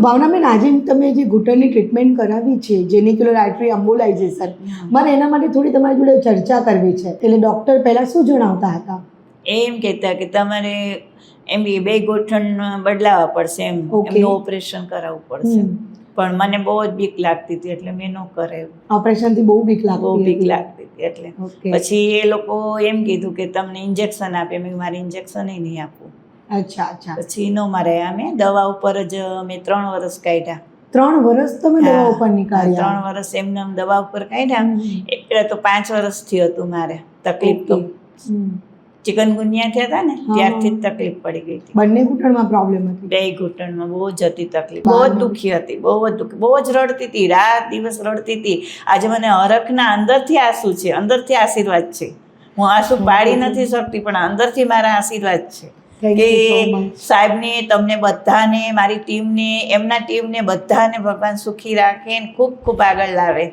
ભાવનાબેન, આજે તમે જે ઘૂંટણની ટ્રીટમેન્ટ કરાવી છે, જેનિક્યુલર આર્ટરી એમ્બોલાઇઝેશન, મને એના માટે થોડી તમારી જોડે ચર્ચા કરવી છે. એટલે ડૉક્ટર પહેલાં શું જણાવતા હતા? એમ કહેતા કે તમારે એમ બે ગોઠણ બદલાવવા પડશે, એમનું ઓપરેશન કરાવવું પડશે. પણ મને બહુ જ બીક લાગતી હતી એટલે મેં ન કરાવ્યું. ઓપરેશનથી બહુ બીક લાગતી હતી એટલે પછી એ લોકો એમ કીધું કે તમને ઇન્જેક્શન આપે. મેં મારે ઇન્જેક્શન નહીં આપવું. અચ્છા. પછી નો મારે અમે દવા ઉપર જ મેં 3 વર્ષ કાઢ્યા. 3 વર્ષ તમે દવા ઉપર નીકાળ્યા? 3 વર્ષ એમને દવા ઉપર કાઢ્યા. એટલે તો 5 વર્ષથી હતું મારે તકલીફ. તો ચિકનગુનિયા થયા હતા ને ત્યારથી જ તકલીફ પડી ગઈ હતી. બંને ઘૂંટણમાં પ્રોબ્લેમ હતી? 2 ઘૂંટણમાં બહુ જ હતી તકલીફ. બહુ જ દુઃખી હતી, બહુ જ રડતી હતી, રાત દિવસ રડતી હતી. આજે મને હરખના અંદરથી આંસુ છે, અંદરથી આશીર્વાદ છે. હું આંસુ પાડી નથી શકતી પણ અંદરથી મારા આશીર્વાદ છે કે સાહેબને, તમને બધાને, મારી ટીમને, એમના ટીમને બધાને ભગવાન સુખી રાખે, ખૂબ ખૂબ આગળ લાવે.